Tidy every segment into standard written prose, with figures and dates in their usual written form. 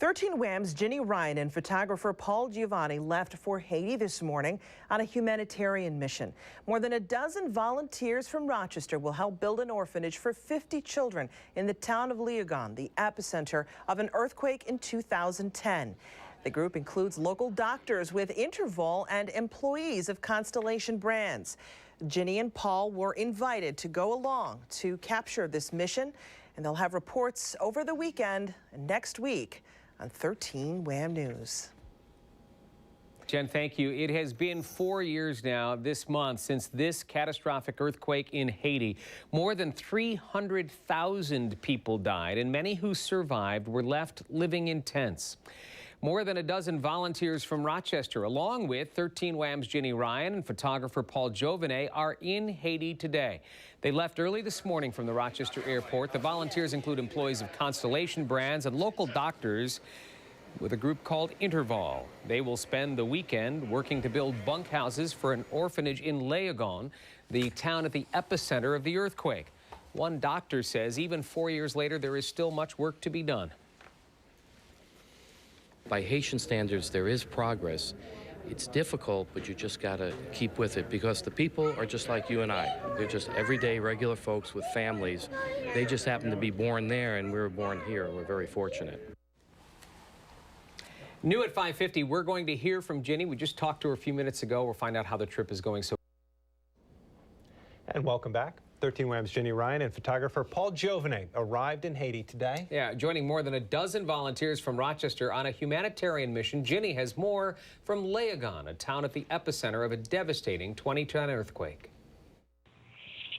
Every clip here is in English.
13 WHAM's Ginny Ryan and photographer Paul Giovanni left for Haiti this morning on a humanitarian mission. More than a dozen volunteers from Rochester will help build an orphanage for 50 children in the town of Léogâne, the epicenter of an earthquake in 2010. The group includes local doctors with InterVol and employees of Constellation Brands. Ginny and Paul were invited to go along to capture this mission, and they'll have reports over the weekend and next week on 13 WHAM News. Jen, thank you. It has been 4 years now this month since this catastrophic earthquake in Haiti. More than 300,000 people died, and many who survived were left living in tents. More than a dozen volunteers from Rochester, along with 13 WHAM's Ginny Ryan and photographer Paul Giovanni, are in Haiti today. They left early this morning from the Rochester airport. The volunteers include employees of Constellation Brands and local doctors with a group called InterVol. They will spend the weekend working to build bunkhouses for an orphanage in Léogâne, the town at the epicenter of the earthquake. One doctor says even 4 years later, there is still much work to be done. By Haitian standards, there is progress. It's difficult, but you just got to keep with it because the people are just like you and I. They're just everyday, regular folks with families. They just happen to be born there, and we were born here. We're very fortunate. New at 5:50, we're going to hear from Ginny. We just talked to her a few minutes ago. We'll find out how the trip is going. And welcome back. 13 WHAM's Ginny Ryan and photographer Paul Giovanni arrived in Haiti today. Yeah, joining more than a dozen volunteers from Rochester on a humanitarian mission. Ginny has more from Léogâne, a town at the epicenter of a devastating 2010 earthquake.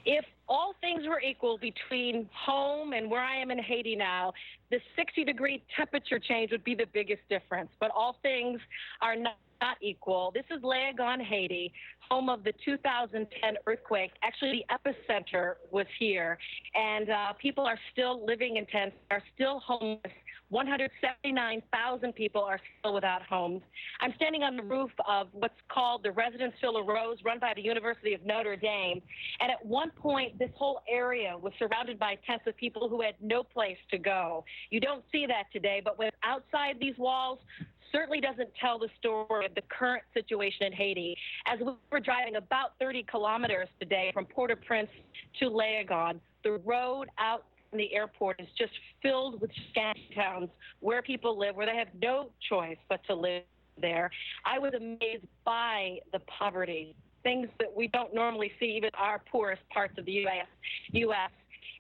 If all things were equal between home and where I am in Haiti now, the 60-degree temperature change would be the biggest difference. But all things are not equal. This is Léogâne, Haiti, home of the 2010 earthquake. Actually, the epicenter was here, and people are still living in tents, are still homeless. 179,000 people are still without homes. I'm standing on the roof of what's called the Residence Villa Rose, run by the University of Notre Dame. And at one point, this whole area was surrounded by tents of people who had no place to go. You don't see that today, but what's outside these walls certainly doesn't tell the story of the current situation in Haiti. As we were driving about 30 kilometers today from Port-au-Prince to Léogâne, the road out from the airport is just filled with shanty towns where people live, where they have no choice but to live there. I was amazed by the poverty, things that we don't normally see even our poorest parts of the U.S.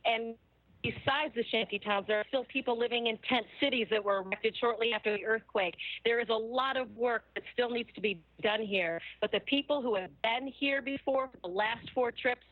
And besides the shanty towns, there are still people living in tent cities that were erected shortly after the earthquake. There is a lot of work that still needs to be done here. But the people who have been here before for the last 4 trips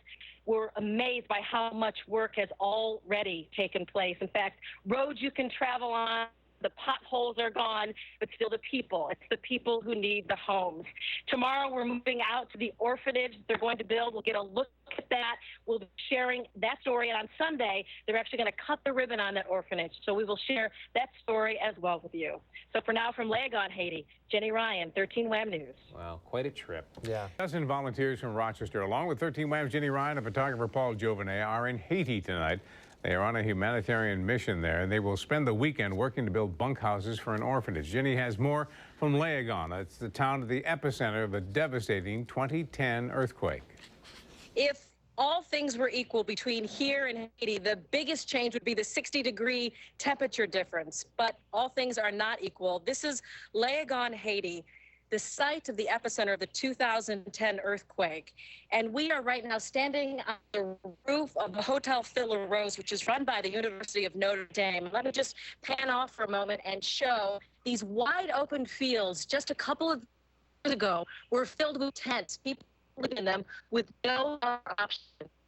were amazed by how much work has already taken place. In fact, roads you can travel on, the potholes are gone, but still the people. It's the people who need the homes. Tomorrow we're moving out to the orphanage they're going to build. We'll get a look at that. We'll be sharing that story. And on Sunday, they're actually going to cut the ribbon on that orphanage. So we will share that story as well with you. So for now, from Léogâne, Haiti, Ginny Ryan, 13 WHAM News. Wow, quite a trip. Yeah. Dozen volunteers from Rochester, along with 13 WHAM's Ginny Ryan and photographer Paul Giovanni, are in Haiti tonight. They are on a humanitarian mission there, and they will spend the weekend working to build bunkhouses for an orphanage. Ginny has more from Léogâne. It's the town at the epicenter of a devastating 2010 earthquake. If all things were equal between here and Haiti, the biggest change would be the 60-degree temperature difference. But all things are not equal. This is Léogâne, Haiti, the site of the epicenter of the 2010 earthquake. And we are right now standing on the roof of the Hotel Villa Rose, which is run by the University of Notre Dame. Let me just pan off for a moment and show these wide open fields just a couple of years ago were filled with tents. People living in them with no other option.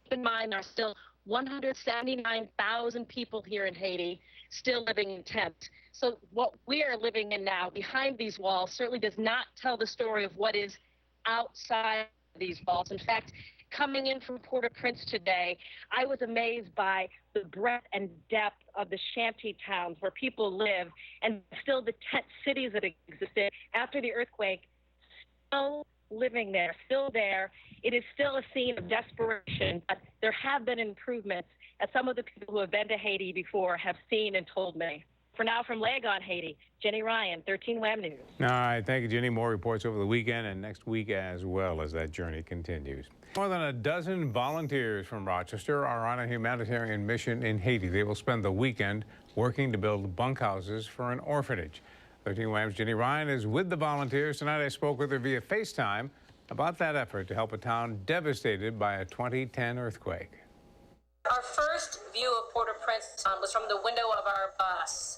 Keep in mind, there are still 179,000 people here in Haiti still living in tents. So what we are living in now behind these walls certainly does not tell the story of what is outside these walls. In fact, coming in from Port-au-Prince today, I was amazed by the breadth and depth of the shanty towns where people live, and still the tent cities that existed after the earthquake, still living there, still there. It is still a scene of desperation, but there have been improvements, as some of the people who have been to Haiti before have seen and told me. For now, from Legon, Haiti, Ginny Ryan, 13 WHAM News. All right, thank you, Ginny. More reports over the weekend and next week as well as that journey continues. More than a dozen volunteers from Rochester are on a humanitarian mission in Haiti. They will spend the weekend working to build bunkhouses for an orphanage. 13 WHAM's Ginny Ryan is with the volunteers. Tonight I spoke with her via FaceTime about that effort to help a town devastated by a 2010 earthquake. Our first view of Port-au-Prince was from the window of our bus,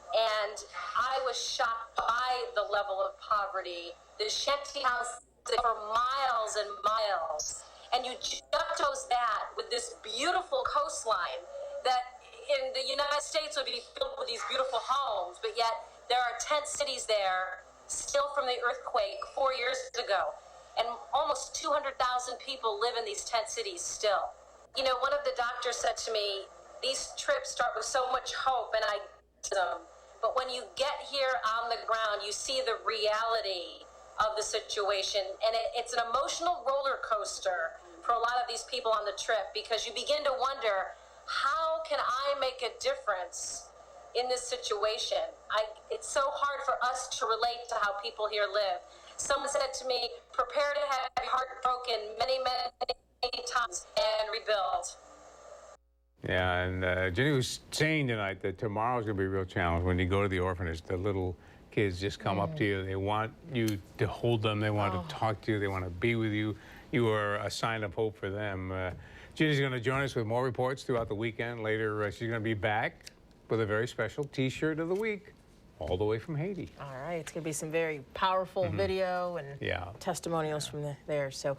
and I was shocked by the level of poverty. The shanty house for miles and miles, and you juxtapose that with this beautiful coastline that in the United States would be filled with these beautiful homes, but yet there are tent cities there still from the earthquake 4 years ago, and almost 200,000 people live in these tent cities still. You know, one of the doctors said to me, these trips start with so much hope, and I them, but when you get here on the ground, you see the reality of the situation, and it's an emotional roller coaster for a lot of these people on the trip, because you begin to wonder, how can I make a difference in this situation? It's so hard for us to relate to how people here live. Someone said to me, prepare to have your heart broken many, many times and rebuild. Yeah, and Ginny was saying tonight that tomorrow's going to be a real challenge. When you go to the orphanage, the little kids just come up to you. They want you to hold them. They want to talk to you. They want to be with you. You are a sign of hope for them. Ginny's going to join us with more reports throughout the weekend. Later, she's going to be back with a very special T-shirt of the week, all the way from Haiti. All right, it's going to be some very powerful video and testimonials from there. So.